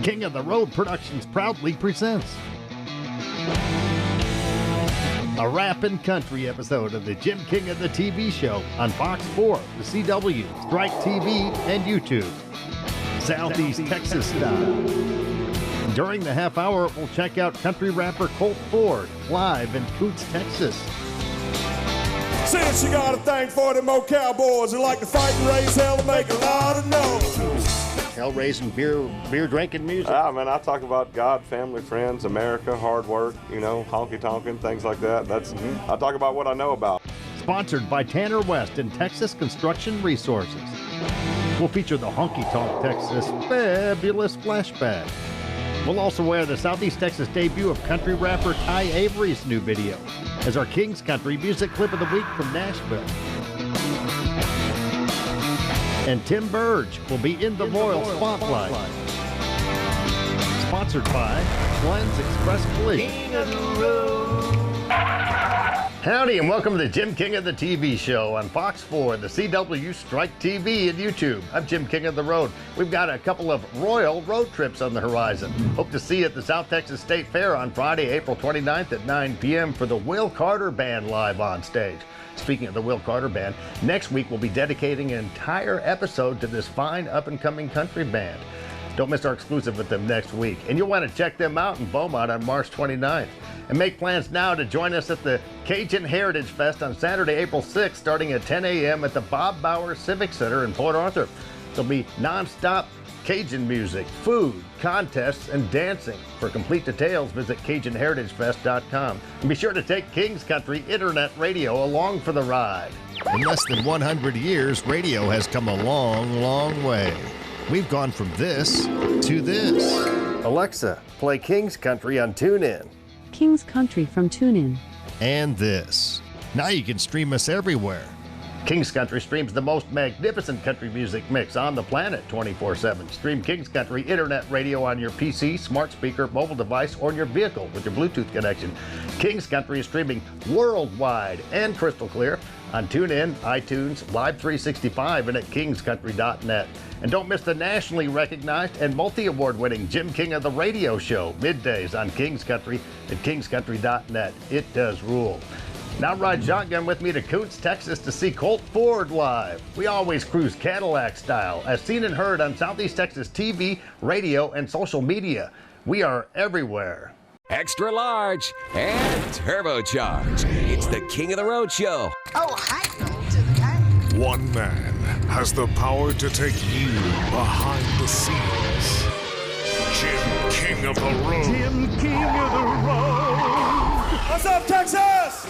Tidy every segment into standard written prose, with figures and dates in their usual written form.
King of the Road Productions proudly presents a rap and country episode of the Jim King of the TV show on Fox 4, the CW, Strike TV, and YouTube. Southeast Texas style. During the half hour, we'll check out country rapper Colt Ford live in Coots, Texas. Since you got a thing for them old cowboys who like to fight and raise hell and make a lot of noise. Hell-raising, beer-drinking music. Man, I talk about God, family, friends, America, hard work, honky-tonkin', things like that. I talk about what I know about. Sponsored by Tanner West and Texas Construction Resources. We'll feature the Honky Tonk Texas Fabulous Flashback. We'll also air the Southeast Texas debut of country rapper Ty Avery's new video as our King's Country music clip of the week from Nashville. And Tim Burge will be in the Royal Spotlight. Sponsored by Glenn's Express Collision. Howdy and welcome to the Jim King of the TV show on Fox 4, the CW, Strike TV, and YouTube. I'm Jim King of the Road. We've got a couple of royal road trips on the horizon. Hope to see you at the South Texas State Fair on Friday, April 29th at 9 p.m. for the Will Carter Band live on stage. Speaking of the Will Carter Band, next week we'll be dedicating an entire episode to this fine up-and-coming country band. Don't miss our exclusive with them next week. And you'll want to check them out in Beaumont on March 29th. And make plans now to join us at the Cajun Heritage Fest on Saturday, April 6th, starting at 10 a.m. at the Bob Bauer Civic Center in Port Arthur. There'll be non-stop Cajun music, food, contests, and dancing. For complete details, visit CajunHeritageFest.com. And be sure to take King's Country Internet Radio along for the ride. In less than 100 years, radio has come a long, long way. We've gone from this to this. Alexa, play King's Country on TuneIn. King's Country from TuneIn. And this. Now you can stream us everywhere. King's Country streams the most magnificent country music mix on the planet 24/7. Stream King's Country Internet Radio on your PC, smart speaker, mobile device, or in your vehicle with your Bluetooth connection. King's Country is streaming worldwide and crystal clear on TuneIn, iTunes, Live 365, and at kingscountry.net. And don't miss the nationally recognized and multi-award winning Jim King of the Radio Show, middays on King's Country at kingscountry.net. It does rule. Now ride shotgun with me to Coots, Texas to see Colt Ford live. We always cruise Cadillac style, as seen and heard on Southeast Texas TV, radio, and social media. We are everywhere. Extra large and turbocharged. It's the King of the Road Show. Oh, hi to the guy. One man has the power to take you behind the scenes. Jim King of the Road. Jim King of the Road. What's up, Texas?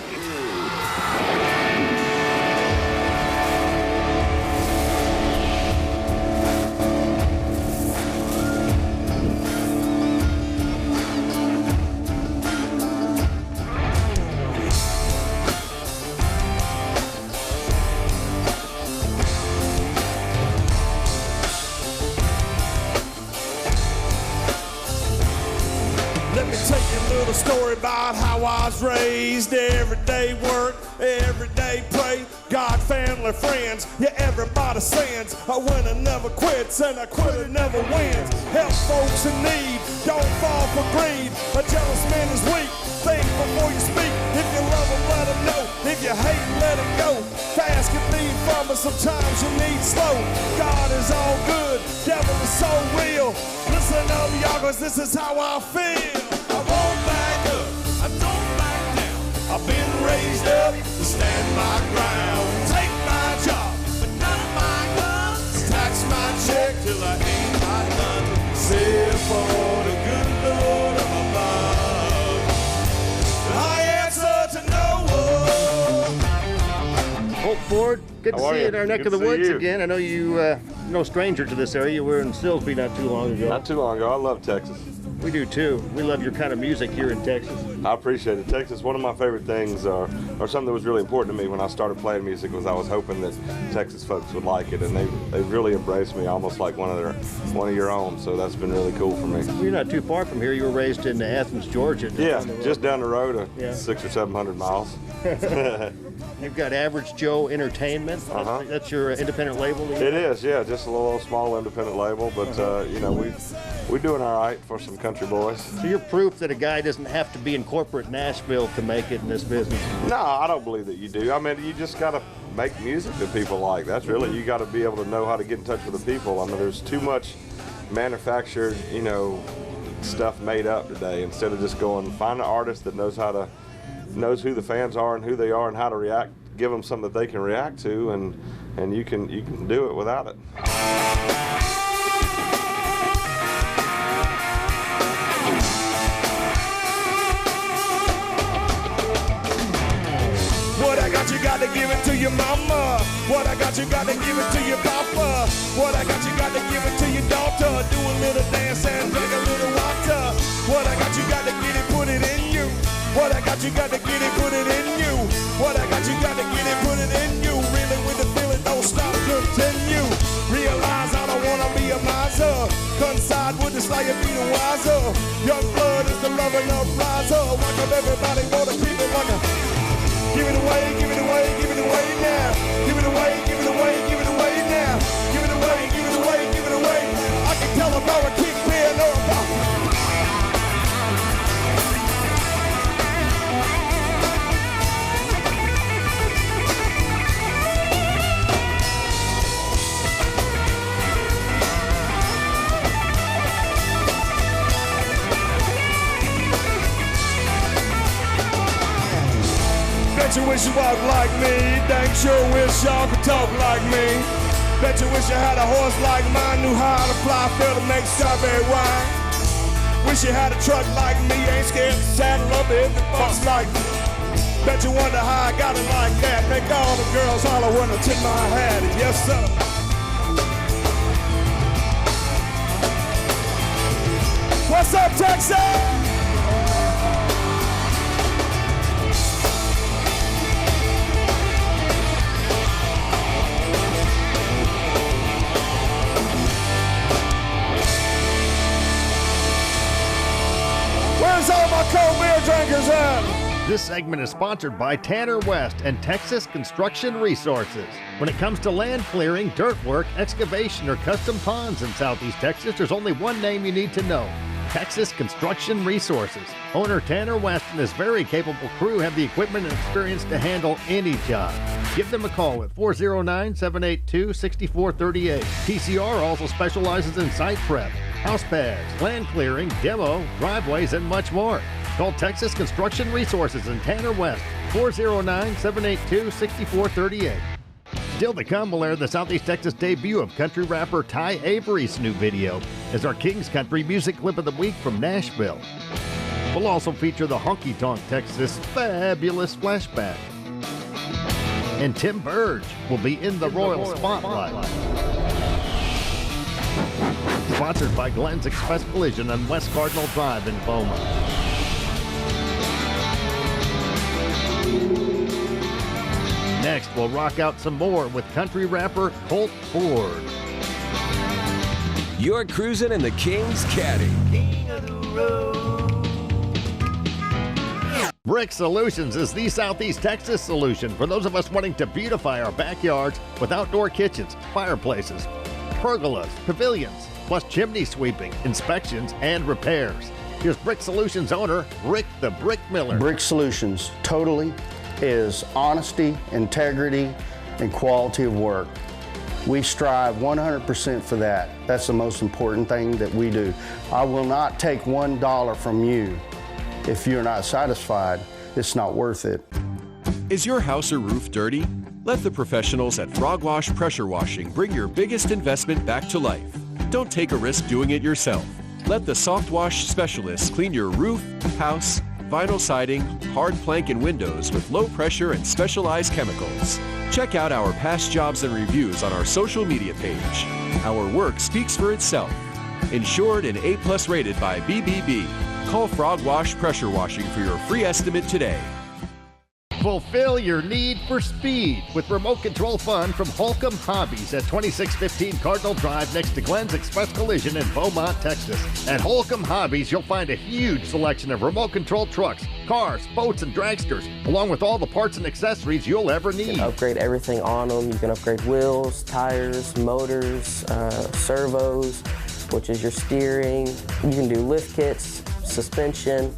Let me tell you a little story about how I was raised. Everyday work, everyday pray. God, family, friends, yeah, everybody sins. A winner never quits and a quitter never wins. Help folks in need, don't fall for greed. A jealous man is weak, think before you speak. If you love him, let him know. If you hate him, let him go. Fast can be fun, but sometimes you need slow. God is all good, devil is so real. Listen up, y'all, cause this is how I feel. I won't back up, I don't back down. I've been raised up to stand my ground. Take my job, but none of my guns. Tax my check till I ain't got none. Save for the good Lord of above. I answer to no one. Colt Ford, good to How are see you you? in our neck Good of the to see woods you. again. I know you no stranger to this area. You were in Silsbee not too long ago. Not too long ago, I love Texas. We do too. We love your kind of music here in Texas. I appreciate it. Texas, one of my favorite things, or something that was really important to me when I started playing music, was I was hoping that Texas folks would like it, and they really embraced me almost like one of your own. So that's been really cool for me. You're not too far from here. You were raised in Athens, Georgia. Yeah, just down the road, Yeah. 600 or 700 miles. You've got Average Joe Entertainment. Uh-huh. That's your independent label. It is, yeah, just a little small independent label, but you know, we're doing all right for some country boys. So you're proof that a guy doesn't have to be in corporate Nashville to make it in this business. No, I don't believe that you do. I mean, you just got to make music that people like. That's really, you got to be able to know how to get in touch with the people. I mean, there's too much manufactured, you know, stuff made up today. Instead of just going, find an artist that knows who the fans are and who they are and how to react, give them something that they can react to, and you can do it without it. What I got, you got to give it to your mama. What I got, you got to give it to your papa. What I got, you got to give it to your daughter. Do a little dance and drink a little water. What I got, you got to get it, put it in you. What I got, you got to get it, put it in you. What I got, you got to get it, put it in you. Reeling with the feeling, don't stop, continue. Realize I don't wanna be a miser. Coincide with the slayer, be the wiser. Young blood is the loving of riser. Walk up, everybody wanna keep it like a. Give it away, give it away, give it away now. Give it away, give it away, give it away now. Give it away, give it away, give it away. I can tell about a kickpin or a pop. Bet you wish you walked like me. Dang sure wish y'all could talk like me. Bet you wish you had a horse like mine. Knew how to fly, feel to make strawberry wine. Wish you had a truck like me. Ain't scared to saddle up if it fucks like me. Bet you wonder how I got it like that. Make all the girls holler when I tip my hat. And yes, sir. What's up, Texas? Where's all my cold beer drinkers at? This segment is sponsored by Tanner West and Texas Construction Resources. When it comes to land clearing, dirt work, excavation, or custom ponds in Southeast Texas, there's only one name you need to know: Texas Construction Resources. Owner Tanner West and his very capable crew have the equipment and experience to handle any job. Give them a call at 409-782-6438. TCR also specializes in site prep, house pads, land clearing, demo, driveways, and much more. Call Texas Construction Resources in Tanner West, 409-782-6438. Still to come, we'll air the Southeast Texas debut of country rapper Ty Avery's new video as our King's Country Music Clip of the Week from Nashville. We'll also feature the Honky Tonk Texas Fabulous Flashback. And Tim Burge will be in the Royal Spotlight. Sponsored by Glenn's Express Collision on West Cardinal Drive in Beaumont. Next, we'll rock out some more with country rapper Colt Ford. You're cruising in the King's Caddy. King of the road. Brick Solutions is the Southeast Texas solution for those of us wanting to beautify our backyards with outdoor kitchens, fireplaces, pergolas, pavilions, plus chimney sweeping, inspections, and repairs. Here's Brick Solutions owner Rick the Brick Miller. Brick Solutions totally is honesty, integrity, and quality of work. We strive 100% for that. That's the most important thing that we do. I will not take $1 from you. If you're not satisfied, it's not worth it. Is your house or roof dirty? Let the professionals at Frog Wash Pressure Washing bring your biggest investment back to life. Don't take a risk doing it yourself. Let the Soft Wash specialists clean your roof, house, vinyl siding, hard plank, and windows with low pressure and specialized chemicals. Check out our past jobs and reviews on our social media page. Our work speaks for itself. Insured and A+ rated by BBB. Call Frog Wash Pressure Washing for your free estimate today. Fulfill your need for speed with remote control fun from Holcomb Hobbies at 2615 Cardinal Drive next to Glenn's Express Collision in Beaumont, Texas. At Holcomb Hobbies, you'll find a huge selection of remote control trucks, cars, boats, and dragsters, along with all the parts and accessories you'll ever need. You can upgrade everything on them. You can upgrade wheels, tires, motors, servos. which is your steering. You can do lift kits, suspension.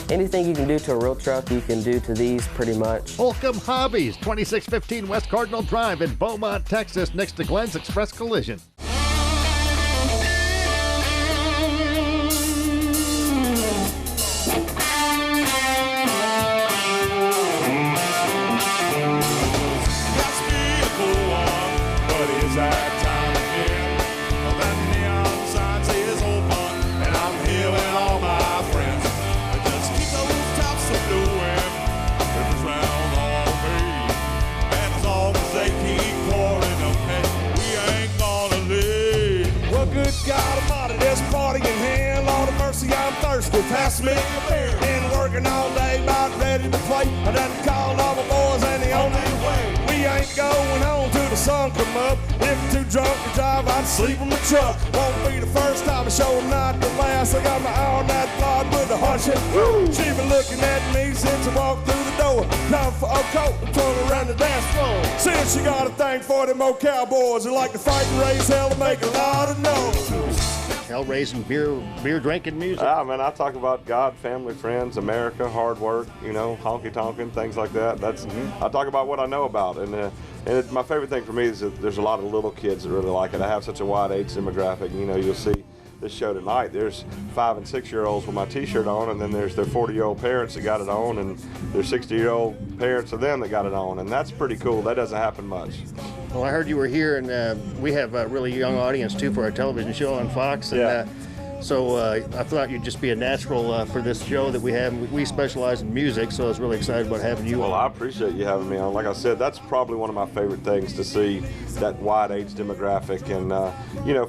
Anything you can do to a real truck, you can do to these pretty much. Holcomb Hobbies, 2615 West Cardinal Drive in Beaumont, Texas, next to Glenn's Express Collision. God Almighty, there's a party in here. Lord of mercy, I'm thirsty. Pass me a beer. Been working all day, about ready to play. I done called all my boys, and the only way we ain't going home till the sun come up. If I'm too drunk to drive, I'd sleep in the truck. Won't be the first time, it's sure not the last. I got my eye on that blood with a heart shit. She been looking at me since I walked through the door. Time for a coat and twirl around the dance floor. Since she got a thing for them old cowboys who like to fight and raise hell to make a lot of noise. Hell raising beer drinking music. Man, I talk about God, family, friends, America, hard work, honky tonkin', things like that. That's I talk about what I know about, and my favorite thing for me is that there's a lot of little kids that really like it. I have such a wide age demographic. You'll see this show tonight. There's 5- and 6-year-olds with my T-shirt on, and then there's their 40-year-old parents that got it on, and their 60-year-old parents of them that got it on, and that's pretty cool. That doesn't happen much. Well, I heard you were here, and we have a really young audience too for our television show on Fox. And, so I thought you'd just be a natural for this show that we have. We specialize in music, so I was really excited about having you on. Well, I appreciate you having me on. Like I said, that's probably one of my favorite things, to see that wide age demographic. And,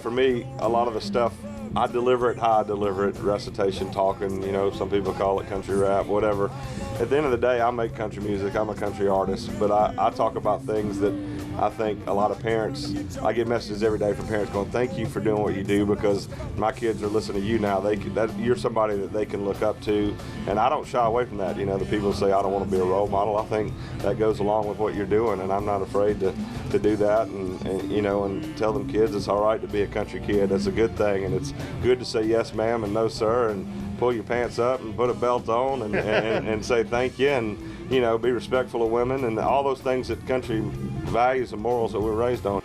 for me, a lot of the stuff, I deliver it how I deliver it, recitation, talking, some people call it country rap, whatever. At the end of the day, I make country music. I'm a country artist, but I talk about things that I think a lot of parents, I get messages every day from parents going, thank you for doing what you do, because my kids are listening to you now. You're somebody that they can look up to, and I don't shy away from that. The people say I don't want to be a role model. I think that goes along with what you're doing, and I'm not afraid to do that, and tell them kids it's all right to be a country kid. That's a good thing, and it's good to say yes ma'am and no sir, and pull your pants up and put a belt on and say thank you, and be respectful of women, and all those things that country values and morals that we're raised on.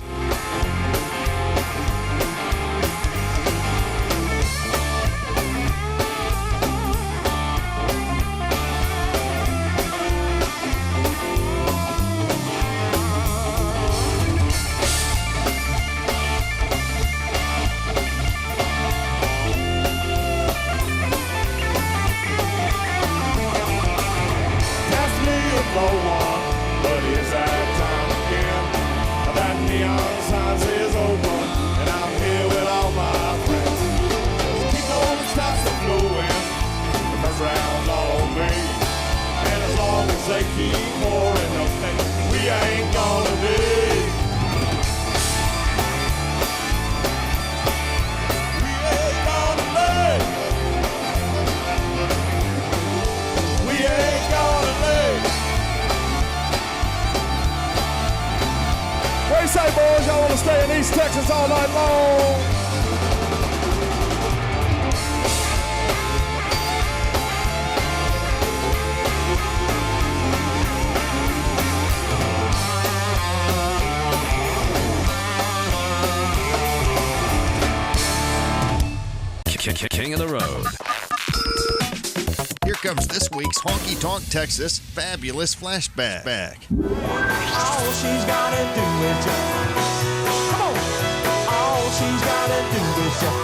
Say, boys, y'all want to stay in East Texas all night long? King of the Road. Here comes this week's Honky Tonk Texas Fabulous Flashback. All she's gotta do is just, come on. All she's gotta do is just.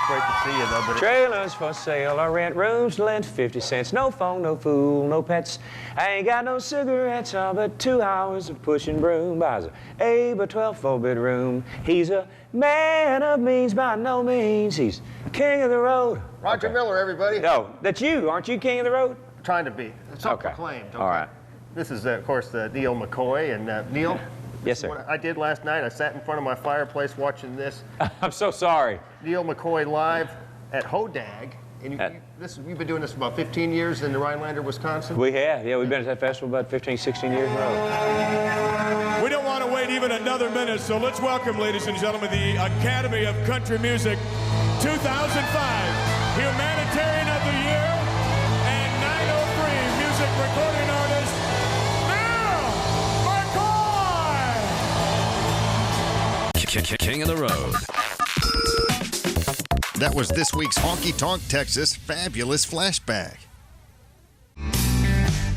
Great to see you, though. But Trailers for sale, I rent rooms, lent 50 cents. No phone, no fool, no pets. I ain't got no cigarettes, all but 2 hours of pushing broom. Buys a 8 by 12 4-bedroom. He's a man of means by no means. He's king of the road. Roger Miller, everybody. No, that's you. Aren't you king of the road? Trying to be. Self-proclaimed. Okay. All right. This is, of course, Neil McCoy. And Neil? Yes, sir. What I did last night, I sat in front of my fireplace watching this. I'm so sorry. Neil McCoy live at Hodag And you've been doing this for about 15 years in Rhinelander, Wisconsin? We have, yeah. We've been at that festival about 15, 16 years in a row. We don't want to wait even another minute, so let's welcome, ladies and gentlemen, the Academy of Country Music 2005 Humanitarian of the Year and 903 Music Recording Artist, Bill McCoy! King of the Road. That was this week's Honky Tonk Texas Fabulous Flashback.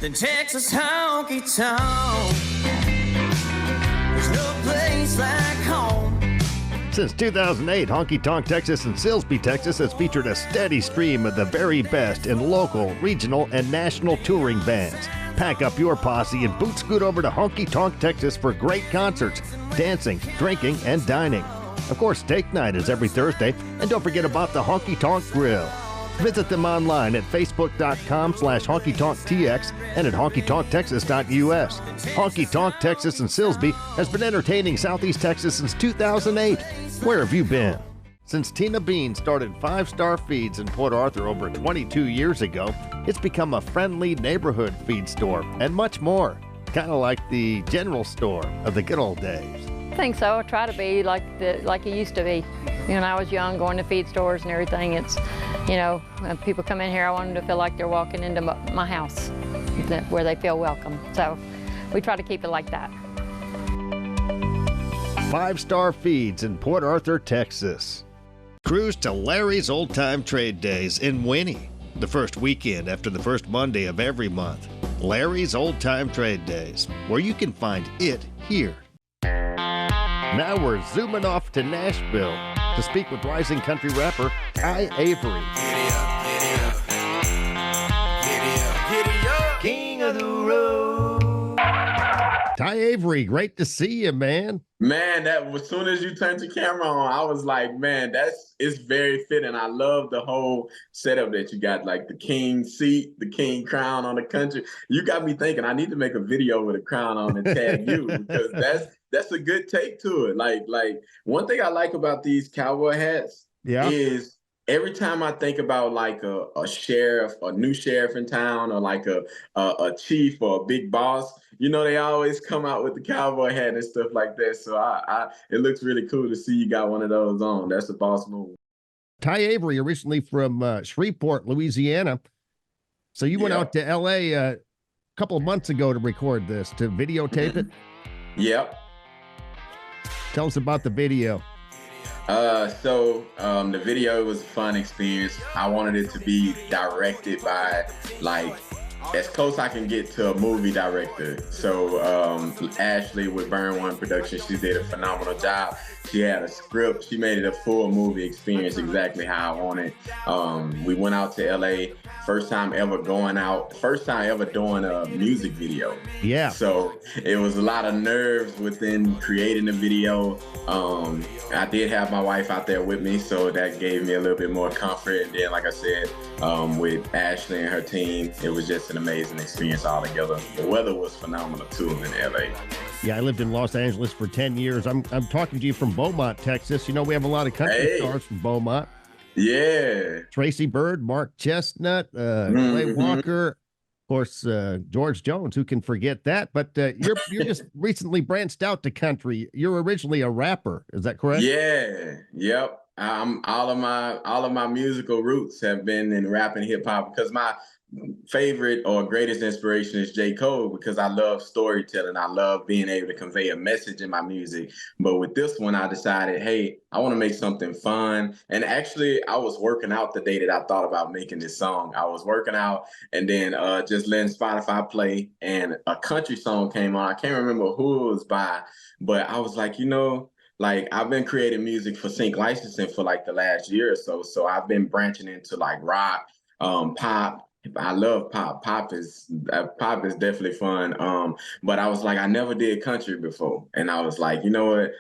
The Texas honky tonk. There's no place like home. Since 2008, Honky Tonk Texas and Silsbee, Texas has featured a steady stream of the very best in local, regional, and national touring bands. Pack up your posse and boot scoot over to Honky Tonk Texas for great concerts, dancing, drinking, and dining. Of course, steak night is every Thursday, and don't forget about the Honky Tonk Grill. Visit them online at facebook.com/honkytonktx and at honkytonktexas.us. Honky Tonk Texas and Silsbee has been entertaining Southeast Texas since 2008. Where have you been? Since Tina Bean started 5 Star Feeds in Port Arthur over 22 years ago, it's become a friendly neighborhood feed store and much more. Kind of like the general store of the good old days. I think so. I try to be like it used to be. When I was young, going to feed stores and everything, it's, when people come in here, I want them to feel like they're walking into my house, where they feel welcome. So we try to keep it like that. 5 Star Feeds in Port Arthur, Texas. Cruise to Larry's Old Time Trade Days in Winnie, the first weekend after the first Monday of every month. Larry's Old Time Trade Days, where you can find it here. Now we're zooming off to Nashville to speak with rising country rapper Ty Avery. King of the road. Ty Avery, great to see you, man. Man, as soon as you turned the camera on, I was like, man, it's very fitting. I love the whole setup that you got, like the king seat, the king crown on the country. You got me thinking I need to make a video with a crown on and tag you, because that's a good take to it. Like one thing I like about these cowboy hats is every time I think about like a sheriff, a new sheriff in town, or like a chief or a big boss, they always come out with the cowboy hat and stuff like that. So it looks really cool to see you got one of those on. That's a boss move. Ty Avery, originally from Shreveport, Louisiana. So you went out to L.A. A couple of months ago to record this, to videotape it? Yep. Tell us about the video. The video was a fun experience. I wanted it to be directed by as close I can get to a movie director. So Ashley with Burn One Productions, she did a phenomenal job. She had a script. She made it a full movie experience exactly how I wanted. We went out to LA, first time ever going out, first time ever doing a music video. Yeah. So it was a lot of nerves within creating the video. I did have my wife out there with me, so that gave me a little bit more comfort. And then, like I said, with Ashley and her team, it was just an amazing experience altogether. The weather was phenomenal too in LA. Yeah, I lived in Los Angeles for 10 years. I'm talking to you from Beaumont, Texas. We have a lot of country stars from Beaumont. Yeah. Tracy Byrd, Mark Chestnut, Clay Walker, of course, George Jones. Who can forget that? But you're just recently branched out to country. You're originally a rapper. Is that correct? Yeah. Yep. All of my musical roots have been in rap and hip hop, because my favorite or greatest inspiration is J. Cole, because I love storytelling. I love being able to convey a message in my music. But with this one, I decided, hey, I want to make something fun. And actually, I was working out the day that I thought about making this song. I was working out and then just letting Spotify play, and a country song came on. I can't remember who it was by, but I was like, I've been creating music for sync licensing for the last year or so. So I've been branching into rock, pop. I love pop. Pop is definitely fun. But I was like, I never did country before. And I was like, you know what?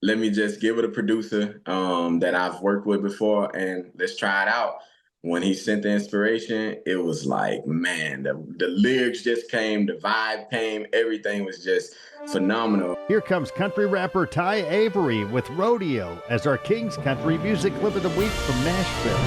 Let me just give it a producer that I've worked with before, and let's try it out. When he sent the inspiration, it was like, man, the lyrics just came, the vibe came, everything was just phenomenal. Here comes country rapper Ty Avery with Rodeo as our King's Country Music Clip of the Week from Nashville.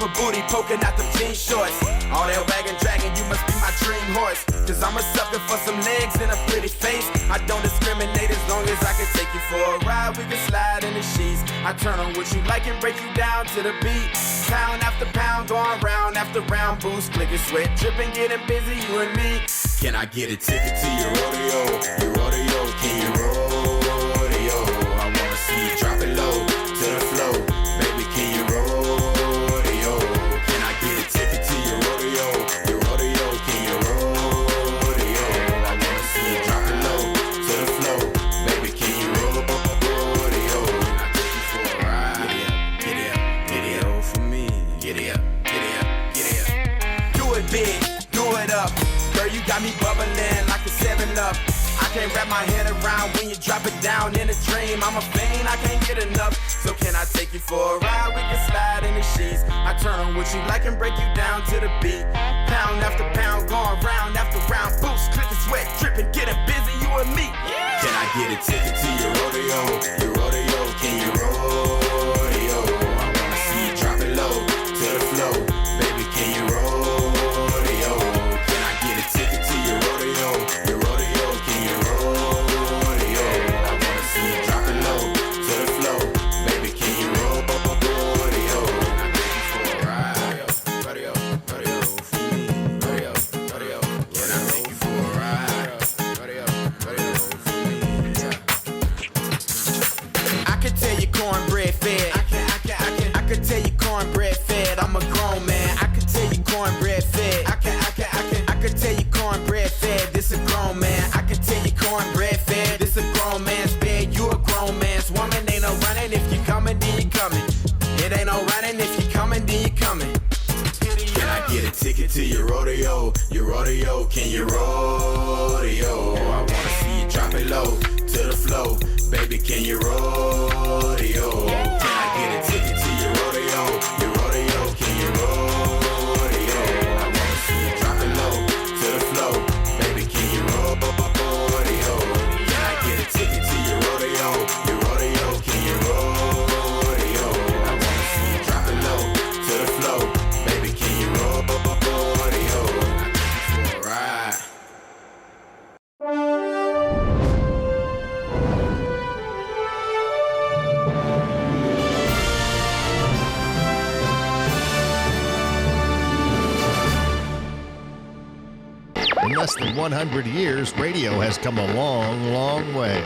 upper booty poking out them jean shorts. All that wagon dragging, you must be my dream horse. Cause I'm a sucker for some legs and a pretty face. I don't discriminate as long as I can take you for a ride. We can slide in the sheets. I turn on what you like and break you down to the beat. Pound after pound, going round after round. Boost, clicking, sweat, dripping, getting busy, you and me. Can I get a ticket to your rodeo? Your rodeo, can you rodeo? I wanna see you drop it low to the floor. Baby, can you rodeo? Can I get a ticket to your rodeo? Your rodeo, can you rodeo? I wanna see you drop it low to the floor. Baby, can you rodeo? And I take you for a ride. Giddy up, giddy up for me. Giddy up, giddy up, giddy up. Do it big, do it up. Girl, you got me bubbling like a 7-Up. I can't wrap my head around when you drop it down in a dream. I'm a fiend, I can't get enough. So can I take you for a ride? We can slide in the sheets. I turn on what you like and break you down to the beat. Pound after pound, going round after round. Boost, clicking, sweat, dripping, getting busy, you and me. Can I get a ticket to your rodeo? Your rodeo, can you rodeo? I wanna see you drop it low to the floor. Baby, can you rodeo? Can I get a ticket to your rodeo? Your rodeo, can you rodeo? I wanna see you drop it low to the floor. Baby, can you rodeo? And I take you for a ride. Rodeo, rodeo for me. Rodeo, rodeo. Can I take you for a ride? Rodeo, rodeo for me. I could tell you cornbread fed. I could tell you cornbread fed. I'm a grown man. I could tell you cornbread fed. I could tell you cornbread fed. This a grown man. I could tell you cornbread fed. This a grown man's bed. You a grown man's woman. Ain't no running if you coming, then you coming. It ain't no running if you coming, then you coming. Can I get a ticket to your rodeo? Your rodeo, can you rodeo? I wanna see you drop it low to the floor. Baby, can you rodeo? Can I get a ticket to your rodeo? Your rodeo, can you rodeo? I wanna see you drop it low to the floor. Baby, can you rodeo? Can I get a ticket to your rodeo? Your rodeo, can you rodeo? I wanna see you drop it low to the floor. Baby, can you rodeo? And I take you for a ride. In less than 100 years, radio has come a long, long way.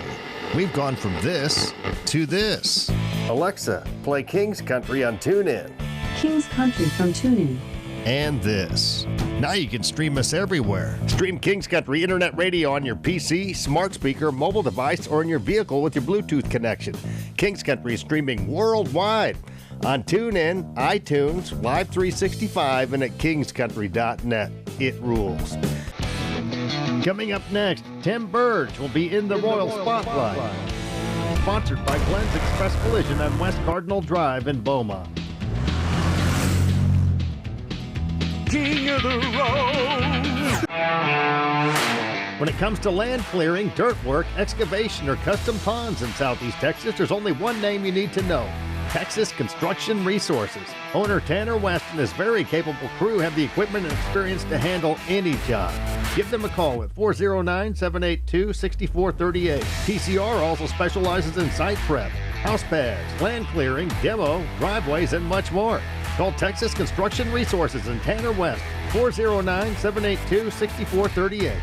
We've gone from this to this. Alexa, play King's Country on TuneIn. King's Country from TuneIn. And this. Now you can stream us everywhere. Stream King's Country Internet Radio on your PC, smart speaker, mobile device, or in your vehicle with your Bluetooth connection. King's Country is streaming worldwide on TuneIn, iTunes, Live 365, and at kingscountry.net. It rules. Coming up next, Tim Burge will be in the Royal Spotlight. Sponsored by Glenn's Express Collision on West Cardinal Drive in Beaumont. King of the Road. When it comes to land clearing, dirt work, excavation, or custom ponds in Southeast Texas, there's only one name you need to know. Texas Construction Resources. Owner Tanner West and his very capable crew have the equipment and experience to handle any job. Give them a call at 409-782-6438. TCR also specializes in site prep, house pads, land clearing, demo, driveways, and much more. Call Texas Construction Resources in Tanner West, 409-782-6438.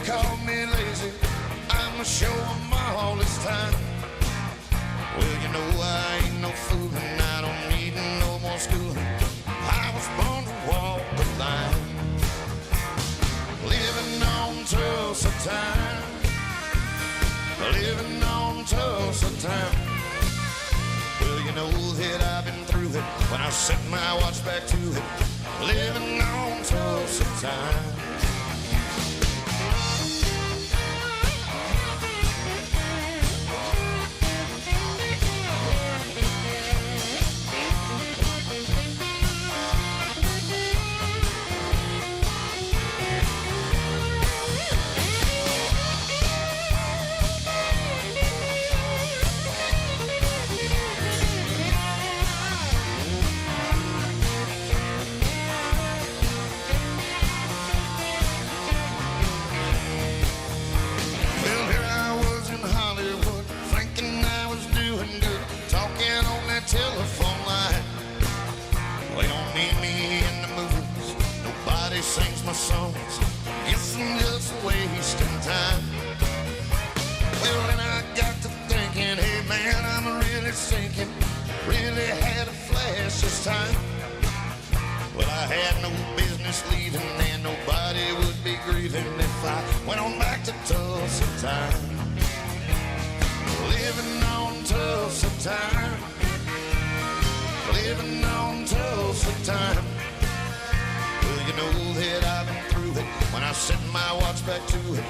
Called me lazy, I'ma show them all this time. Well, you know I ain't no fool and I don't need no more schooling. I was born to walk the line, living on Tulsa time, living on Tulsa time. Well, you know that I've been through it when I set my watch back to it. Living on Tulsa time. Telephone line. They don't need me in the movies. Nobody sings my songs. Guess I'm just wasting time. Well, then I got to thinking, hey man, I'm really sinking. Really had a flash this time. Well, I had no business leaving, and nobody would be grieving if I went on back to Tulsa time. Living on Tulsa time. Living on Tulsa time. Well, you know that I've been through it when I set my watch back to it.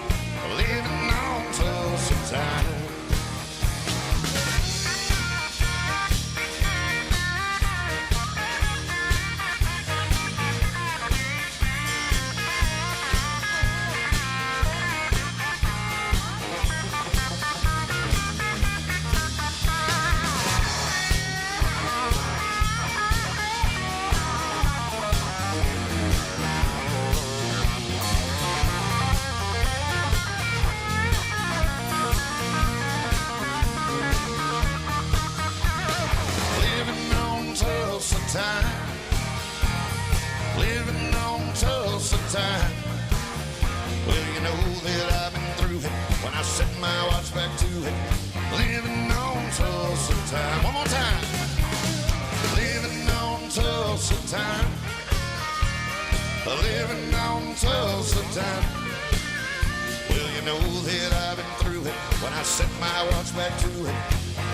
Living on Tulsa time. Time. Living on Tulsa time. Well, you know that I've been through it when I set my watch back to it. Living on Tulsa time. One more time. Living on Tulsa time. Living on Tulsa time. Well, you know that I've been through it when I set my watch back to it.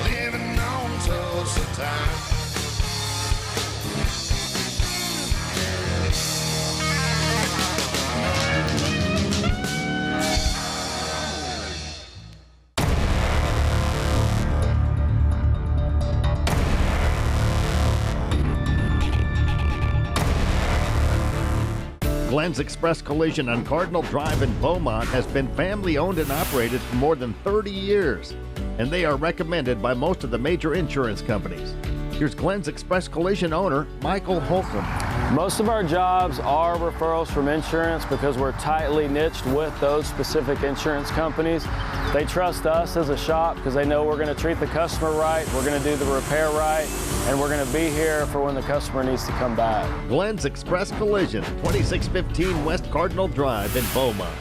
Living on Tulsa time. Glenn's Express Collision on Cardinal Drive in Beaumont has been family owned and operated for more than 30 years, and they are recommended by most of the major insurance companies. Here's Glenn's Express Collision owner, Michael Holcomb. Most of our jobs are referrals from insurance because we're tightly niched with those specific insurance companies. They trust us as a shop because they know we're going to treat the customer right, we're going to do the repair right, and we're going to be here for when the customer needs to come back. Glenn's Express Collision, 2615 West Cardinal Drive in Beaumont.